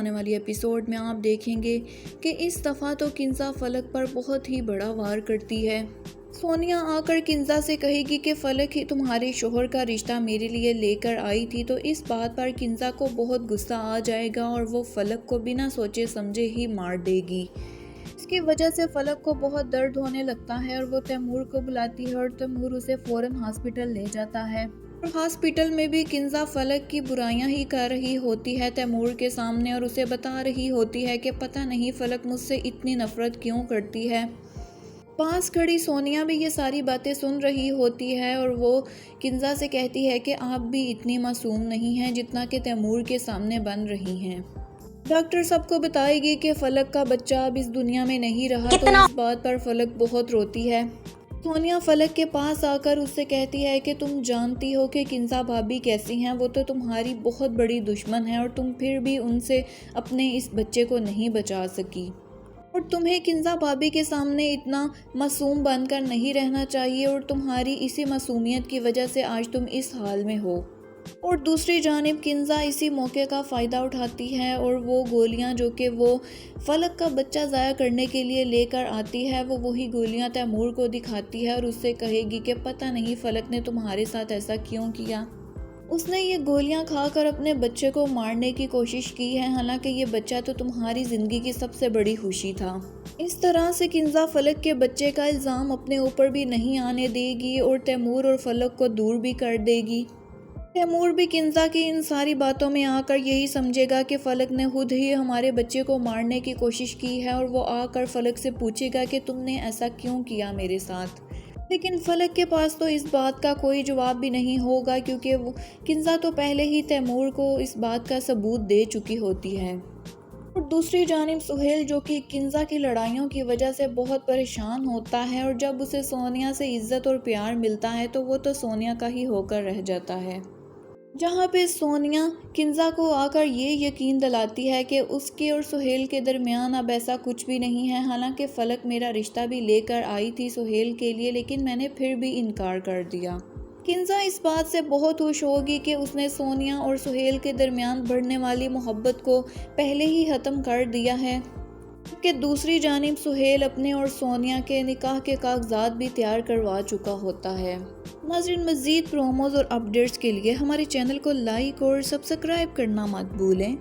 آنے والی ایپیسوڈ میں آپ دیکھیں گے کہ اس دفعہ تو کنزا فلک پر بہت ہی بڑا وار کرتی ہے۔ سونیا آ کر کنزا سے کہے گی کہ فلک ہی تمہارے شوہر کا رشتہ میرے لیے لے کر آئی تھی، تو اس بات پر کنزا کو بہت غصہ آ جائے گا اور وہ فلک کو بنا سوچے سمجھے ہی مار دے گی۔ اس کی وجہ سے فلک کو بہت درد ہونے لگتا ہے اور وہ تیمور کو بلاتی ہے اور تیمور اسے فوراً ہاسپٹل لے جاتا ہے۔ اور ہاسپٹل میں بھی کنزا فلک کی برائیاں ہی کر رہی ہوتی ہے تیمور کے سامنے اور اسے بتا رہی ہوتی ہے کہ پتہ نہیں فلک مجھ سے اتنی نفرت کیوں کرتی ہے۔ پاس کھڑی سونیا بھی یہ ساری باتیں سن رہی ہوتی ہے اور وہ کنزا سے کہتی ہے کہ آپ بھی اتنی معصوم نہیں ہیں جتنا کہ تیمور کے سامنے بن رہی ہیں۔ ڈاکٹر سب کو بتائے گی کہ فلک کا بچہ اب اس دنیا میں نہیں رہا، تو اس بات پر فلک بہت روتی ہے۔ سونیا فلک کے پاس آ کر اس سے کہتی ہے کہ تم جانتی ہو کہ کنزا بھابی کیسی ہیں، وہ تو تمہاری بہت بڑی دشمن ہے اور تم پھر بھی ان سے اپنے اس بچے کو نہیں بچا سکی، اور تمہیں کنزا بھابی کے سامنے اتنا معصوم بن کر نہیں رہنا چاہیے، اور تمہاری اسی معصومیت کی وجہ سے آج تم اس حال میں ہو۔ اور دوسری جانب کنزا اسی موقع کا فائدہ اٹھاتی ہے اور وہ گولیاں جو کہ وہ فلک کا بچہ ضائع کرنے کے لیے لے کر آتی ہے، وہ وہی گولیاں تیمور کو دکھاتی ہے اور اس سے کہے گی کہ پتہ نہیں فلک نے تمہارے ساتھ ایسا کیوں کیا۔ اس نے یہ گولیاں کھا کر اپنے بچے کو مارنے کی کوشش کی ہے، حالانکہ یہ بچہ تو تمہاری زندگی کی سب سے بڑی خوشی تھا۔ اس طرح سے کنزا فلک کے بچے کا الزام اپنے اوپر بھی نہیں آنے دے گی اور تیمور اور فلک کو دور بھی کر دے گی۔ تیمور بھی کنزا کی ان ساری باتوں میں آ کر یہی سمجھے گا کہ فلک نے خود ہی ہمارے بچے کو مارنے کی کوشش کی ہے، اور وہ آ کر فلک سے پوچھے گا کہ تم نے ایسا کیوں کیا میرے ساتھ۔ لیکن فلک کے پاس تو اس بات کا کوئی جواب بھی نہیں ہوگا، کیونکہ کنزا تو پہلے ہی تیمور کو اس بات کا ثبوت دے چکی ہوتی ہے۔ اور دوسری جانب سہیل جو کہ کنزا کی لڑائیوں کی وجہ سے بہت پریشان ہوتا ہے، اور جب اسے سونیا سے عزت اور پیار ملتا ہے تو وہ تو سونیا کا ہی ہو کر رہ جاتا ہے۔ جہاں پہ سونیا کنزا کو آ کر یہ یقین دلاتی ہے کہ اس کے اور سہیل کے درمیان اب ایسا کچھ بھی نہیں ہے، حالانکہ فلک میرا رشتہ بھی لے کر آئی تھی سہیل کے لیے، لیکن میں نے پھر بھی انکار کر دیا۔ کنزا اس بات سے بہت خوش ہوگی کہ اس نے سونیا اور سہیل کے درمیان بڑھنے والی محبت کو پہلے ہی ختم کر دیا ہے، کہ دوسری جانب سہیل اپنے اور سونیا کے نکاح کے کاغذات بھی تیار کروا چکا ہوتا ہے۔ ناظرین، مزید پروموز اور اپڈیٹس کے لیے ہمارے چینل کو لائک اور سبسکرائب کرنا مت بھولیں۔